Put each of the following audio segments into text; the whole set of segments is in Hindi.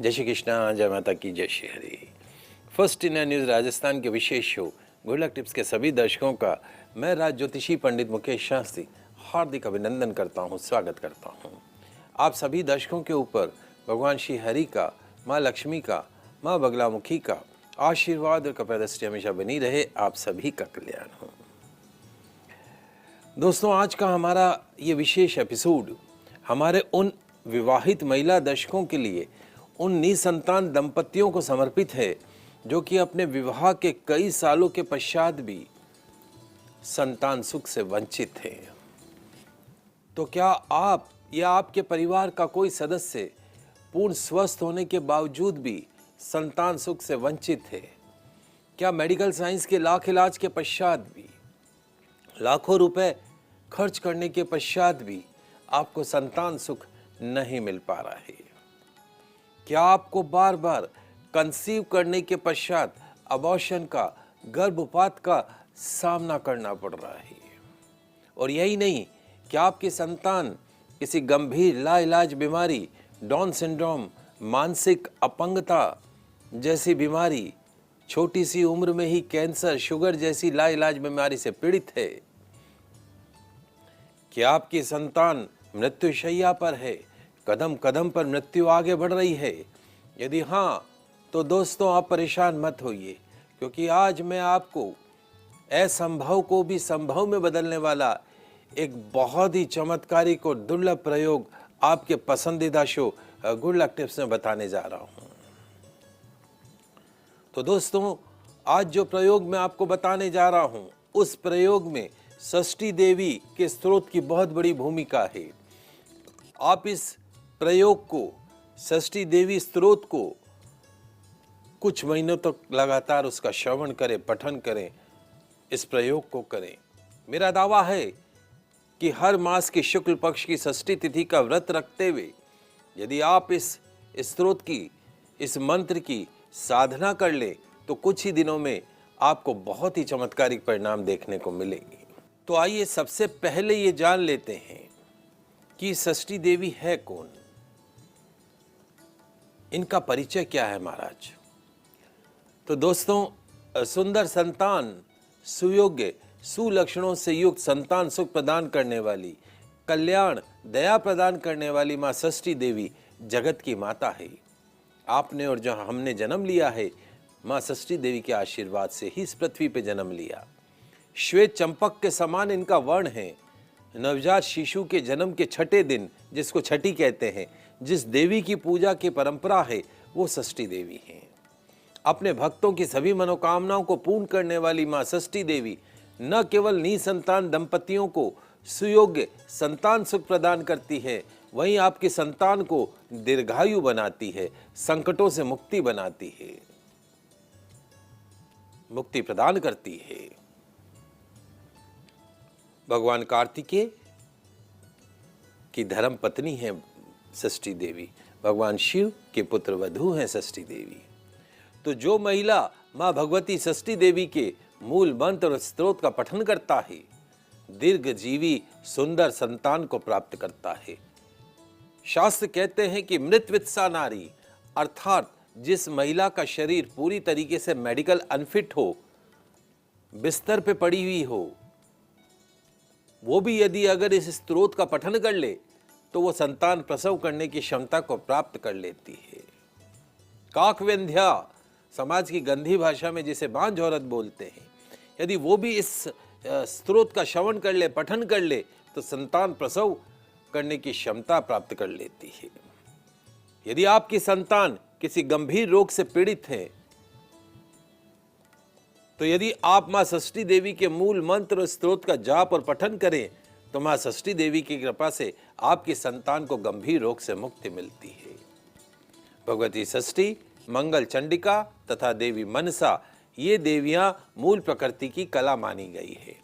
जय श्री कृष्णा, जय माता की, जय Shri Hari. First India news Rajasthan के विशेष शो गुड लक टिप्स के सभी दर्शकों का मैं राज ज्योतिषी पंडित मुकेश शास्त्री हार्दिक अभिनंदन करता हूं, स्वागत करता हूं। आप सभी दर्शकों के ऊपर भगवान श्री हरि का, माँ लक्ष्मी का, माँ बगलामुखी का आशीर्वाद और कृपा दृष्टि हमेशा बनी रहे। आप सभी का कल्याण हो। दोस्तों, आज का हमारा ये विशेष एपिसोड हमारे उन विवाहित महिला दर्शकों के लिए, उन निसंतान दंपतियों को समर्पित है जो कि अपने विवाह के कई सालों के पश्चात भी संतान सुख से वंचित हैं। तो क्या आप या आपके परिवार का कोई सदस्य पूर्ण स्वस्थ होने के बावजूद भी संतान सुख से वंचित है? क्या मेडिकल साइंस के लाख इलाज के पश्चात भी, लाखों रुपए खर्च करने के पश्चात भी आपको संतान सुख नहीं मिल पा रहा है? क्या आपको बार बार कंसीव करने के पश्चात अबॉर्शन का, गर्भपात का सामना करना पड़ रहा है? और यही नहीं, क्या आपकी संतान किसी गंभीर लाइलाज बीमारी, डाउन सिंड्रोम, मानसिक अपंगता जैसी बीमारी, छोटी सी उम्र में ही कैंसर, शुगर जैसी लाइलाज बीमारी से पीड़ित है? क्या आपकी संतान मृत्युशैया पर है, कदम कदम पर मृत्यु आगे बढ़ रही है? यदि हाँ, तो दोस्तों आप परेशान मत होइए, क्योंकि आज मैं आपको असंभव को भी संभव में बदलने वाला एक बहुत ही चमत्कारिक और दुर्लभ प्रयोग आपके पसंदीदा शो गुड लक टिप्स में बताने जा रहा हूं। तो दोस्तों, आज जो प्रयोग मैं आपको बताने जा रहा हूं, उस प्रयोग में षष्ठी देवी के स्त्रोत की बहुत बड़ी भूमिका है। आप इस प्रयोग को, षष्ठी देवी स्त्रोत को कुछ महीनों तक लगातार उसका श्रवण करें, पठन करें, इस प्रयोग को करें। मेरा दावा है कि हर मास की शुक्ल पक्ष की षष्ठी तिथि का व्रत रखते हुए यदि आप इस स्त्रोत की, इस मंत्र की साधना कर ले तो कुछ ही दिनों में आपको बहुत ही चमत्कारिक परिणाम देखने को मिलेंगे। तो आइए सबसे पहले ये जान लेते हैं कि षष्ठी देवी है कौन, इनका परिचय क्या है महाराज। तो दोस्तों, सुंदर संतान, सुयोग्य, सुलक्षणों से युक्त संतान सुख प्रदान करने वाली, कल्याण, दया प्रदान करने वाली माँ षष्ठी देवी जगत की माता है। आपने और जहाँ हमने जन्म लिया है, माँ षष्ठी देवी के आशीर्वाद से ही इस पृथ्वी पे जन्म लिया। श्वेत चंपक के समान इनका वर्ण है। नवजात शिशु के जन्म के छठे दिन, जिसको छठी कहते हैं, जिस देवी की पूजा की परंपरा है, वो षष्ठी देवी है। अपने भक्तों की सभी मनोकामनाओं को पूर्ण करने वाली माँ षष्ठी देवी न केवल निसंतान दंपतियों को सुयोग्य संतान सुख प्रदान करती है, वहीं आपकी संतान को दीर्घायु बनाती है, संकटों से मुक्ति बनाती है, मुक्ति प्रदान करती है। भगवान कार्तिकेय की धर्म पत्नी है षष्ठी देवी, भगवान शिव के पुत्र वधू हैं षष्ठी देवी। तो जो महिला माँ भगवती षष्ठी देवी के मूल मंत्र और स्त्रोत का पठन करता है, दीर्घजीवी सुंदर संतान को प्राप्त करता है। शास्त्र कहते हैं कि मृतवित्सा नारी, अर्थात जिस महिला का शरीर पूरी तरीके से मेडिकल अनफिट हो, बिस्तर पे पड़ी हुई हो, वो भी यदि अगर इस स्त्रोत का पठन कर ले तो वो संतान प्रसव करने की क्षमता को प्राप्त कर लेती है। काकविंध्या, समाज की गंदी भाषा में जिसे बांझ औरत बोलते हैं, यदि वो भी इस स्त्रोत का श्रवण कर ले, पठन कर ले, तो संतान प्रसव करने की क्षमता प्राप्त कर लेती है। यदि आपकी संतान किसी गंभीर रोग से पीड़ित है, तो यदि आप माँ षष्ठी देवी के मूल मंत्र और स्त्रोत का जाप और पठन करें तो माँ षष्ठी देवी की कृपा से आपकी संतान को गंभीर रोग से मुक्ति मिलती है। भगवती षष्ठी, मंगल चंडिका तथा देवी मनसा, ये देवियां मूल प्रकृति की कला मानी गई है।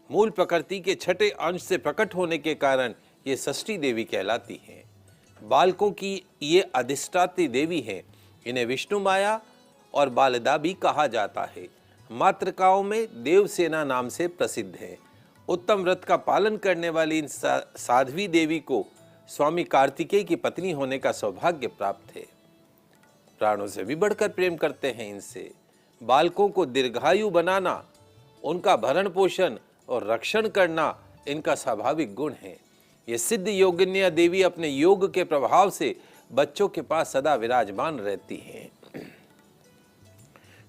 मूल प्रकृति के छठे अंश से प्रकट होने के कारण ये षष्ठी देवी कहलाती हैं। बालकों की ये अधिष्ठात्री देवी हैं। इन्हें विष्णु माया और बालदा भी कहा जाता है। मातृकाओं में देवसेना नाम से प्रसिद्ध है। उत्तम व्रत का पालन करने वाली इन साध्वी देवी को स्वामी कार्तिकेय की पत्नी होने का सौभाग्य प्राप्त है। प्राणों से भी बढ़कर प्रेम करते हैं इनसे। बालकों को दीर्घायु बनाना, उनका भरण पोषण और रक्षण करना इनका स्वाभाविक गुण है। ये सिद्ध योगिन्या देवी अपने योग के प्रभाव से बच्चों के पास सदा विराजमान रहती हैं।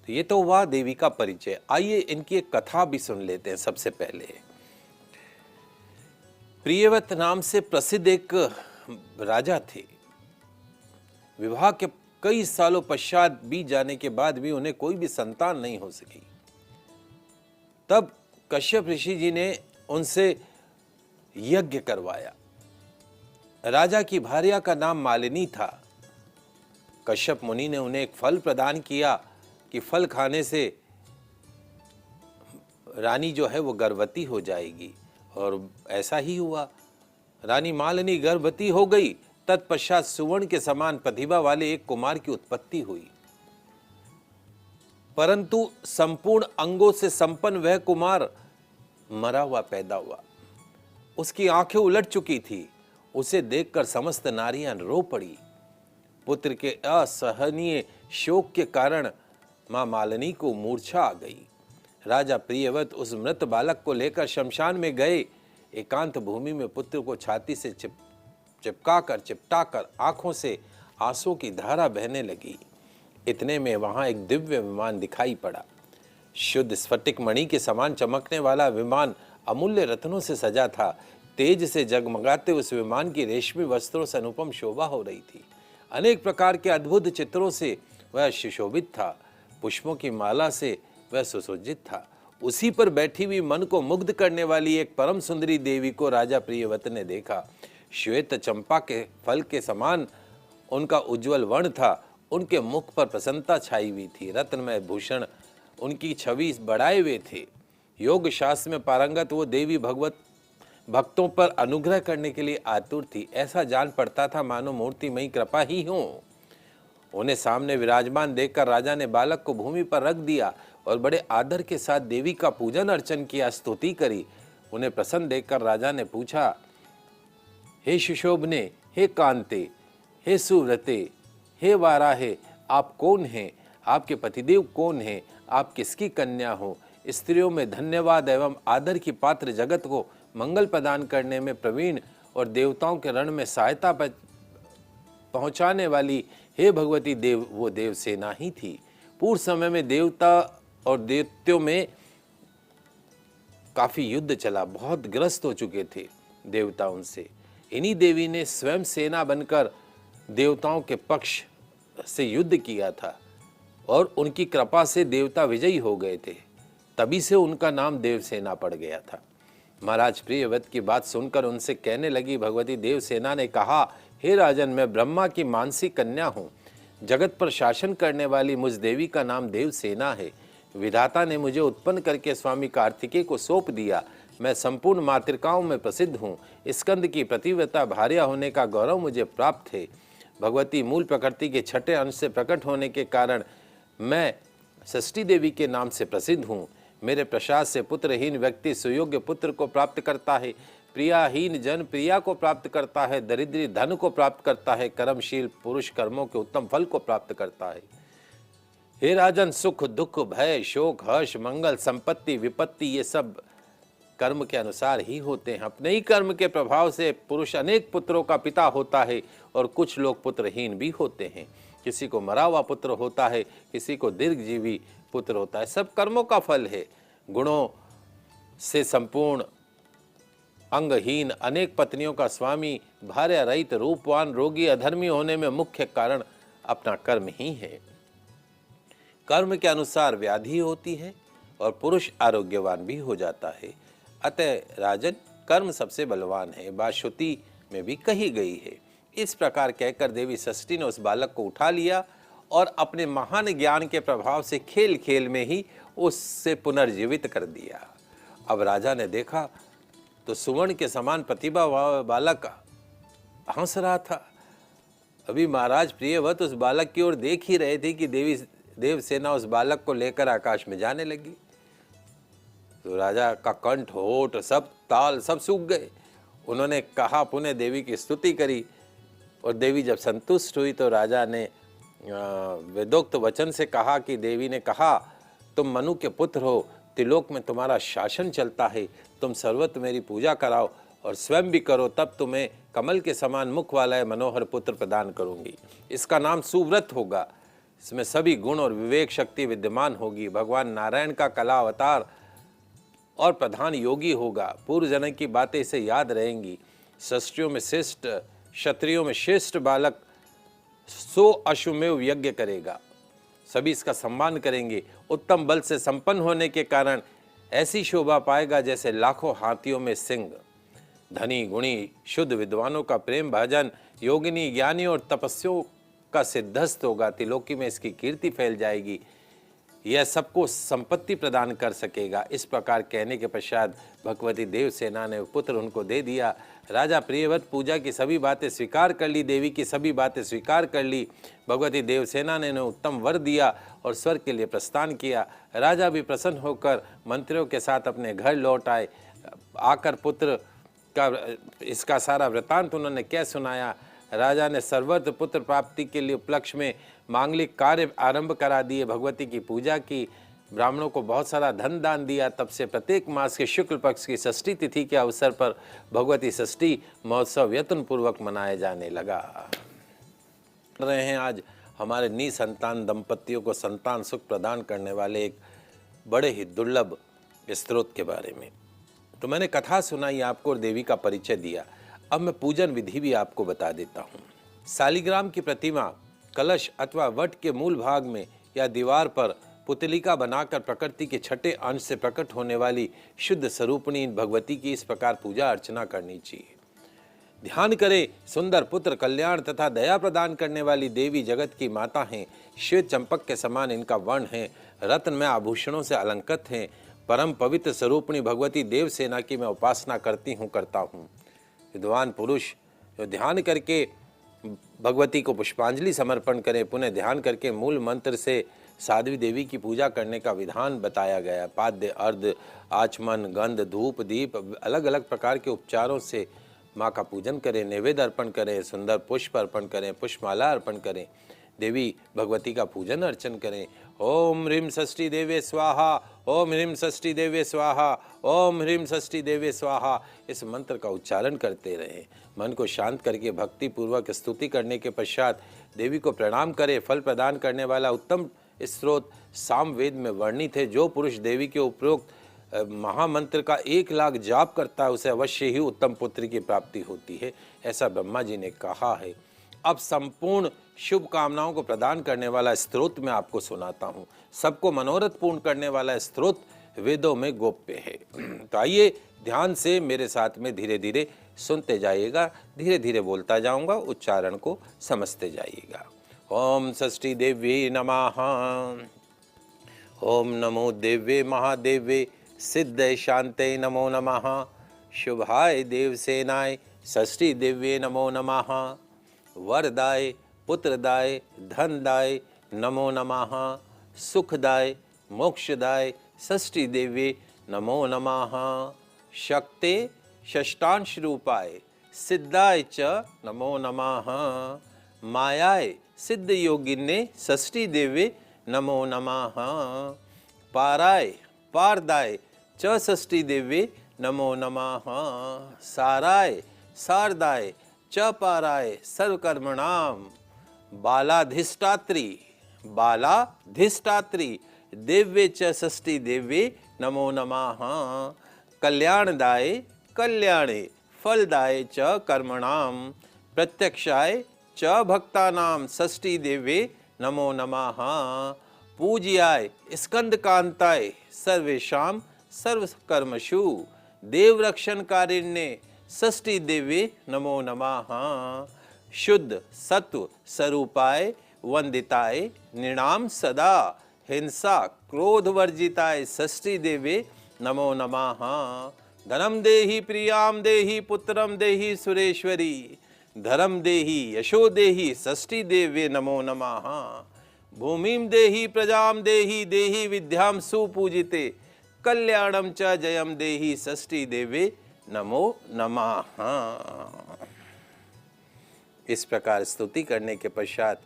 तो ये तो हुआ देवी का परिचय। आइए इनकी एक कथा भी सुन लेते हैं। सबसे पहले प्रियव्रत नाम से प्रसिद्ध एक राजा थे। विवाह के कई सालों पश्चात बीत जाने के बाद भी उन्हें कोई भी संतान नहीं हो सकी। तब कश्यप ऋषि जी ने उनसे यज्ञ करवाया। राजा की भार्या का नाम मालिनी था। कश्यप मुनि ने उन्हें एक फल प्रदान किया कि फल खाने से रानी जो है वो गर्भवती हो जाएगी, और ऐसा ही हुआ। रानी मालिनी गर्भवती हो गई। तत्पश्चात सुवर्ण के समान प्रतिभा वाले एक कुमार की उत्पत्ति हुई, परंतु संपूर्ण अंगों से संपन्न वह कुमार मरा हुआ पैदा हुआ। उसकी आंखें उलट चुकी थी। उसे देखकर समस्त नारियां रो पड़ी। पुत्र के असहनीय शोक के कारण मां मालिनी को मूर्छा आ गई। राजा प्रियव्रत उस मृत बालक को लेकर शमशान में गए। एकांत भूमि में पुत्र को छाती से चिपटाकर आंखों से आंसू की धारा बहने लगी। इतने में वहां एक दिव्य विमान दिखाई पड़ा। शुद्ध स्फटिक मणि के समान चमकने वाला विमान अमूल्य रत्नों से सजा था। तेज से जगमगाते उस विमान की रेशमी वस्त्रों से अनुपम शोभा हो रही थी। अनेक प्रकार के अद्भुत चित्रों से वह सुशोभित था। पुष्पों की माला से वह सुसज्जित था। उसी पर बैठी हुई मन को मुग्ध करने वाली एक परम सुंदरी देवी को राजा प्रियव्रत ने देखा। श्वेत चंपा के फल के समान उनका उज्जवल वर्ण था। उनके मुख पर प्रसन्नता छाई हुई थी। रत्नमय भूषण उनकी छवि बढ़ाए हुए थे। योग शास्त्र में पारंगत वो देवी भक्तों पर अनुग्रह करने के लिए आतुर थी। ऐसा जान पड़ता था मानो मूर्तिमयी कृपा ही हो। उन्हें सामने विराजमान देखकर राजा ने बालक को भूमि पर रख दिया और बड़े आदर के साथ देवी का पूजन अर्चन किया, स्तुति करी। उन्हें प्रसन्न देखकर राजा ने पूछा, हे सुशोभने, हे कांते, हे सुव्रते, हे वाराहे, आप कौन हैं? आपके पतिदेव कौन हैं? आप किसकी कन्या हो? स्त्रियों में धन्यवाद एवं आदर की पात्र, जगत को मंगल प्रदान करने में प्रवीण और देवताओं के रण में सहायता पहुंचाने वाली हे भगवती देव, वो देव सेना ही थी। पूर्व समय में देवता और दैत्यों में काफी युद्ध चला। बहुत ग्रस्त हो चुके थे देवता उनसे। इन्हीं देवी ने स्वयं सेना बनकर देवताओं के पक्ष से युद्ध किया था और उनकी कृपा से देवता विजयी हो गए थे। तभी से उनका नाम देवसेना पड़ गया था। महाराज प्रियव्रत की बात सुनकर उनसे कहने लगी। भगवती देवसेना ने कहा, हे राजन, मैं ब्रह्मा की मानसी कन्या हूँ। जगत पर शासन करने वाली मुझ देवी का नाम देवसेना है। विधाता ने मुझे उत्पन्न करके स्वामी कार्तिकेय को सौंप दिया। मैं संपूर्ण मातृकाओं में प्रसिद्ध हूँ। स्कंद की प्रतिव्रता भार्या होने का गौरव मुझे प्राप्त है। भगवती मूल प्रकृति के छठे अंश से प्रकट होने के कारण मैं षष्ठी देवी के नाम से प्रसिद्ध हूँ। मेरे प्रसाद से पुत्रहीन व्यक्ति सुयोग्य पुत्र को प्राप्त करता है। प्रियाहीन जन प्रिया को प्राप्त करता है। दरिद्री धन को प्राप्त करता है। कर्मशील पुरुष कर्मों के उत्तम फल को प्राप्त करता है। हे राजन, सुख दुख भय शोक हर्ष मंगल संपत्ति विपत्ति ये सब कर्म के अनुसार ही होते हैं। अपने ही कर्म के प्रभाव से पुरुष अनेक पुत्रों का पिता होता है और कुछ लोग पुत्रहीन भी होते हैं। किसी को मरा हुआ पुत्र होता है, किसी को दीर्घजीवी पुत्र होता है। सब कर्मों का फल है। गुणों से संपूर्ण अंगहीन अनेक पत्नियों का स्वामी भार्या रहित रूपवान रोगी अधर्मी होने में मुख्य कारण अपना कर्म ही है। कर्म के अनुसार व्याधि होती है और पुरुष आरोग्यवान भी हो जाता है। अतः राजन, कर्म सबसे बलवान है, बात श्रुति में भी कही गई है। इस प्रकार कहकर देवी षष्ठी ने उस बालक को उठा लिया और अपने महान ज्ञान के प्रभाव से खेल खेल में ही उससे पुनर्जीवित कर दिया। अब राजा ने देखा तो सुवर्ण के समान प्रतिभा बालक हंस रहा था। अभी महाराज प्रियव्रत उस बालक की ओर देख ही रहे थे कि देवसेना उस बालक को लेकर आकाश में जाने लगी। तो राजा का कंठ होठ सब ताल सब सूख गए। उन्होंने कहा, पुनः देवी की स्तुति करी और देवी जब संतुष्ट हुई तो राजा ने वेदोक्त वचन से कहा कि देवी ने कहा, तुम मनु के पुत्र हो, त्रिलोक में तुम्हारा शासन चलता है, तुम सर्वत्र मेरी पूजा कराओ और स्वयं भी करो, तब तुम्हें कमल के समान मुख वाला मनोहर पुत्र प्रदान करूंगी। इसका नाम सुव्रत होगा, इसमें सभी गुण और विवेक शक्ति विद्यमान होगी। भगवान नारायण का कला अवतार और प्रधान योगी होगा। पूर्व जन्म की बातें इसे याद रहेंगी। क्षत्रियों में श्रेष्ठ, क्षत्रियों में श्रेष्ठ बालक 100 अश्वमेव यज्ञ करेगा, सभी इसका सम्मान करेंगे। उत्तम बल से संपन्न होने के कारण ऐसी शोभा पाएगा जैसे लाखों हाथियों में सिंह। धनी गुणी शुद्ध विद्वानों का प्रेम भाजन, योगिनी ज्ञानी और तपस्वियों का सिद्धस्त होगा। त्रिलोकी में इसकी कीर्ति फैल जाएगी, यह सबको संपत्ति प्रदान कर सकेगा। इस प्रकार कहने के पश्चात भगवती देवसेना ने पुत्र उनको दे दिया। राजा प्रियव्रत पूजा की सभी बातें स्वीकार कर ली, देवी की सभी बातें स्वीकार कर ली। भगवती देवसेना ने उत्तम वर दिया और स्वर्ग के लिए प्रस्थान किया। राजा भी प्रसन्न होकर मंत्रियों के साथ अपने घर लौट आए। आकर पुत्र का इसका सारा वृतांत उन्होंने क्या सुनाया। राजा ने सर्वत्र पुत्र प्राप्ति के लिए उपलक्ष्य में मांगलिक कार्य आरंभ करा दिए, भगवती की पूजा की, ब्राह्मणों को बहुत सारा धन दान दिया। तब से प्रत्येक मास के शुक्ल पक्ष की षष्ठी तिथि के अवसर पर भगवती षष्ठी महोत्सव यत्न पूर्वक मनाया जाने लगा। रहे हैं आज हमारे निसंतान दंपतियों को संतान सुख प्रदान करने वाले एक बड़े ही दुर्लभ स्त्रोत के बारे में। तो मैंने कथा सुनाई आपको और देवी का परिचय दिया। अब मैं पूजन विधि भी आपको बता देता हूँ। शालिग्राम की प्रतिमा कलश अथवा वट के मूल भाग में या दीवार पर पुतलिका बनाकर प्रकृति के छठे अंश से प्रकट होने वाली शुद्ध स्वरूपिणी भगवती की इस प्रकार पूजा अर्चना करनी चाहिए। ध्यान करें, सुंदर पुत्र कल्याण तथा दया प्रदान करने वाली देवी जगत की माता हैं। श्वेत चंपक के समान इनका वर्ण है, रत्न में आभूषणों से अलंकृत हैं। परम पवित्र स्वरूपिणी भगवती देवसेना की मैं उपासना करता हूँ। विद्वान पुरुष जो ध्यान करके भगवती को पुष्पांजलि समर्पण करें, पुनः ध्यान करके मूल मंत्र से साध्वी देवी की पूजा करने का विधान बताया गया। पाद्य, अर्ध, आचमन, गंध, धूप, दीप, अलग अलग प्रकार के उपचारों से माँ का पूजन करें, नैवेद्य अर्पण करें, सुंदर पुष्प अर्पण करें, पुष्पमाला अर्पण करें, देवी भगवती का पूजन अर्चन करें। ओम ह्रीं षष्ठी देवे स्वाहा, ओम ह्रीं षष्ठी देवे स्वाहा, ओम ह्रीं षष्ठी देवे स्वाहा, इस मंत्र का उच्चारण करते रहें। मन को शांत करके भक्ति पूर्वक स्तुति करने के पश्चात देवी को प्रणाम करें। फल प्रदान करने वाला उत्तम स्रोत सामवेद में वर्णित है। जो पुरुष देवी के उपरोक्त महामंत्र का 1 लाख जाप करता है उसे अवश्य ही उत्तम पुत्र की प्राप्ति होती है, ऐसा ब्रह्मा जी ने कहा है। अब संपूर्ण शुभ कामनाओं को प्रदान करने वाला स्तोत्र मैं आपको सुनाता हूँ। सबको मनोरथ पूर्ण करने वाला स्तोत्र वेदों में गोप्य है। तो आइए ध्यान से मेरे साथ में धीरे धीरे सुनते जाइएगा, धीरे धीरे बोलता जाऊंगा, उच्चारण को समझते जाइएगा। ओम षष्ठी देवी नमः। ओम नमो देव्ये महादेव्ये सिद्ध शांते नमो नमः। शुभाय देवसेनाय षष्ठी देव्ये नमो नमः। वरदाय पुत्रदाय धनदाय नमो नमः। सुखदाय मोक्षदाय षष्ठी देव्ये नमो नमः। शक्ते षष्ठांश रूपाय सिद्धाय च नमो नमः। मायाय सिद्ध योगिन्ये षष्ठी देव्ये नमो नमः। पाराय पारदाय च षष्ठी देव्ये नमो नमः। साराय शारदाय च पाराय सर्वकर्मणाम। बालाधिष्ठात्री देव्ये च षष्ठी देव्ये नमो नमः। कल्याणदाय कल्याणे फलदाय च कर्मणाम। प्रत्यक्षाय च भक्तानां षष्ठी देव्ये नमो नमः। पूज्याय स्कंदकांताय सर्वेषां सर्वकर्मषु देवरक्षणकारिण्ये षष्ठी देव्ये नमो नमः। शुद्ध सत्व स्वरूपाय वंदिताय नृणाम सदा हिंसा क्रोध वर्जिताय षष्ठी देव्ये नमो नमः। धनम देहि प्रियाम देहि पुत्रम देहि सुरेश्वरी। धर्म देहि यशो देहि षष्ठी देव्ये नमो नमः। भूमिम देहि प्रजाम देहि देहि विद्याम सुपूजिते। कल्याणम च जयम देहि षष्ठी देव्ये नमो नमः। इस प्रकार स्तुति करने के पश्चात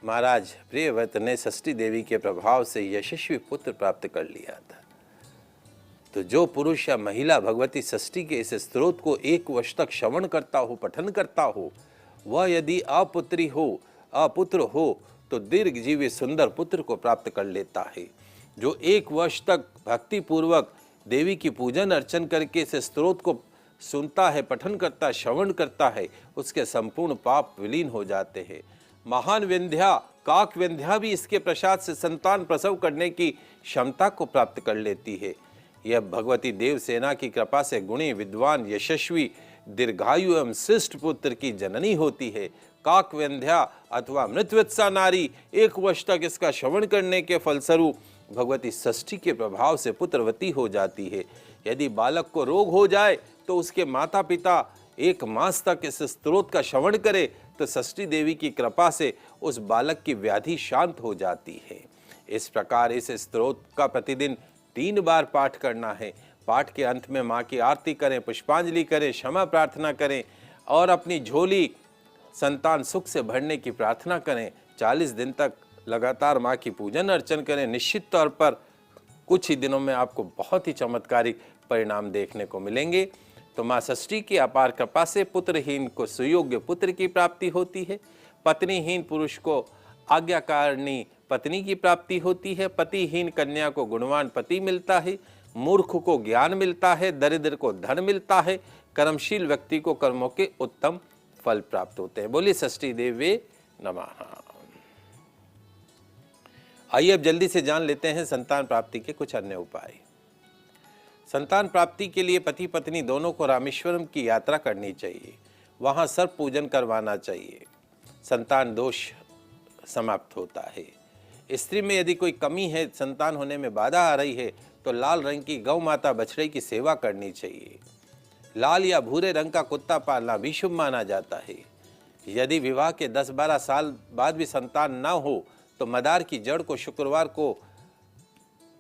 महाराज प्रियव्रत ने षष्ठी देवी के प्रभाव से यशस्वी पुत्र प्राप्त कर लिया था। तो जो पुरुष या महिला भगवती षष्ठी के इस स्तोत्र को एक वर्ष तक श्रवण करता हो, पठन करता हो, वह यदि अपुत्र हो तो दीर्घ जीवी सुंदर पुत्र को प्राप्त कर लेता है। जो एक वर्ष तक भक्ति पूर्वक देवी की पूजन अर्चन करके इस स्तोत्र को सुनता है, पठन करता, श्रवण करता है, उसके संपूर्ण पाप विलीन हो जाते हैं। महान विंध्या, काक विंध्या भी इसके प्रसाद से संतान प्रसव करने की क्षमता को प्राप्त कर लेती है। यह भगवती देवसेना की कृपा से गुणी, विद्वान, यशस्वी, दीर्घायु एवं श्रेष्ठ पुत्र की जननी होती है। काक विंध्या अथवा मृतवत्सा नारी एक वर्ष तक इसका श्रवण करने के फलस्वरूप भगवती षष्ठी के प्रभाव से पुत्रवती हो जाती है। यदि बालक को रोग हो जाए तो उसके माता पिता एक मास तक इस स्तोत्र का श्रवण करे तो षष्ठी देवी की कृपा से उस बालक की व्याधि शांत हो जाती है। इस प्रकार इस स्तोत्र का प्रतिदिन 3 बार पाठ करना है। पाठ के अंत में माँ की आरती करें, पुष्पांजलि करें, क्षमा प्रार्थना करें और अपनी झोली संतान सुख से भरने की प्रार्थना करें। 40 दिन तक लगातार माँ की पूजन अर्चन करें। निश्चित तौर पर कुछ ही दिनों में आपको बहुत ही चमत्कारिक परिणाम देखने को मिलेंगे। तो माँ षष्ठी की अपार कृपा से पुत्रहीन को सुयोग्य पुत्र की प्राप्ति होती है। पत्नीहीन पुरुष को आज्ञाकारिणी पत्नी की प्राप्ति होती है। पतिहीन कन्या को गुणवान पति मिलता है। मूर्ख को ज्ञान मिलता है। दरिद्र को धन मिलता है। कर्मशील व्यक्ति को कर्मों के उत्तम फल प्राप्त होते हैं। बोलिए षष्ठी देवी नमः। आइए अब जल्दी से जान लेते हैं संतान प्राप्ति के कुछ अन्य उपाय। संतान प्राप्ति के लिए पति पत्नी दोनों को रामेश्वरम की यात्रा करनी चाहिए। वहां सर्प पूजन करवाना चाहिए। संतान दोष समाप्त होता है। स्त्री में यदि कोई कमी है, संतान होने में बाधा आ रही है, तो लाल रंग की गौ माता बछड़े की सेवा करनी चाहिए। लाल या भूरे रंग का कुत्ता पालना भी शुभ माना जाता है। यदि विवाह के 10-12 साल बाद भी संतान न हो तो मदार की जड़ को शुक्रवार को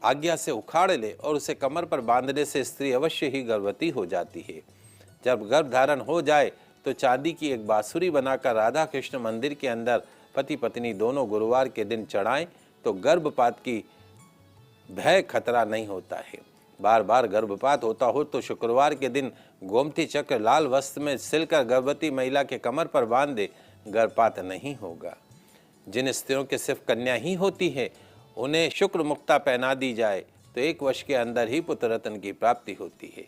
आज्ञा से उखाड़ ले और उसे कमर पर बांधने से स्त्री अवश्य ही गर्भवती हो जाती है। जब गर्भ धारण हो जाए तो चांदी की एक बांसुरी बनाकर राधा कृष्ण मंदिर के अंदर पति पत्नी दोनों गुरुवार के दिन चढ़ाएं तो गर्भपात की भय खतरा नहीं होता है। बार बार गर्भपात होता हो तो शुक्रवार के दिन गोमती चक्र लाल वस्त्र में सिलकर गर्भवती महिला के कमर पर बांध दे, गर्भपात नहीं होगा। जिन स्त्रियों के सिर्फ कन्या ही होती है उन्हें शुक्र मुक्ता पहना दी जाए तो 1 वर्ष के अंदर ही पुत्र रत्न की प्राप्ति होती है।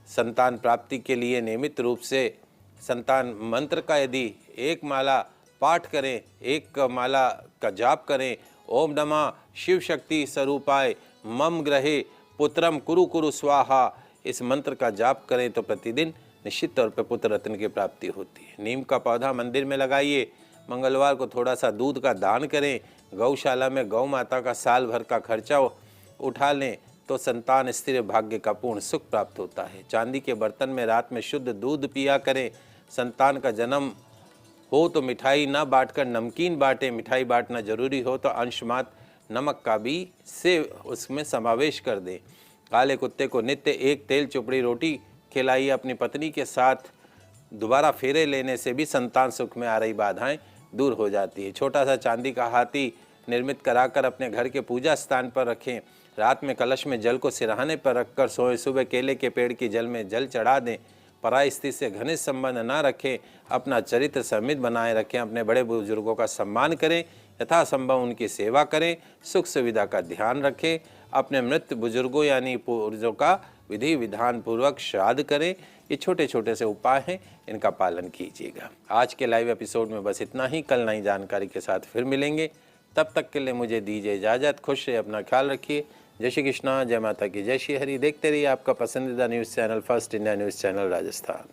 संतान प्राप्ति के लिए नियमित रूप से संतान मंत्र का यदि 1 माला पाठ करें, 1 माला का जाप करें, ओम नमः शिव शक्ति स्वरूपाय मम ग्रहे पुत्रम कुरु कुरु स्वाहा, इस मंत्र का जाप करें तो प्रतिदिन निश्चित तौर पर पुत्र रत्न की प्राप्ति होती है। नीम का पौधा मंदिर में लगाइए। मंगलवार को थोड़ा सा दूध का दान करें। गौशाला में गौ माता का साल भर का खर्चा उठा लें तो संतान स्थिर भाग्य का पूर्ण सुख प्राप्त होता है। चांदी के बर्तन में रात में शुद्ध दूध पिया करें। संतान का जन्म हो तो मिठाई ना बांटकर नमकीन बांटें। मिठाई बांटना जरूरी हो तो अंशमात्र नमक का भी से उसमें समावेश कर दें। काले कुत्ते को नित्य 1 तेल चुपड़ी रोटी खिलाइए। अपनी पत्नी के साथ दोबारा फेरे लेने से भी संतान सुख में आ रही बाधाएं दूर हो जाती है। छोटा सा चांदी का हाथी निर्मित कराकर अपने घर के पूजा स्थान पर रखें। रात में कलश में जल को सिरहाने पर रखकर सोएं। सुबह केले के पेड़ की जल में जल चढ़ा दें। पराई स्त्री से घनिष्ठ संबंध ना रखें। अपना चरित्र समृद्ध बनाए रखें। अपने बड़े बुजुर्गों का सम्मान करें। यथासंभव उनकी सेवा करें। सुख सुविधा का ध्यान रखें। अपने मृत बुजुर्गों यानी पूर्वजों का विधि विधान पूर्वक श्राद्ध करें। ये छोटे छोटे से उपाय हैं, इनका पालन कीजिएगा। आज के लाइव एपिसोड में बस इतना ही। कल नई जानकारी के साथ फिर मिलेंगे। तब तक के लिए मुझे दीजिए इजाज़त। खुश रहिए, अपना ख्याल रखिए। जय श्री कृष्णा, जय माता की, जय श्री हरि। देखते रहिए आपका पसंदीदा news channel first India news channel Rajasthan.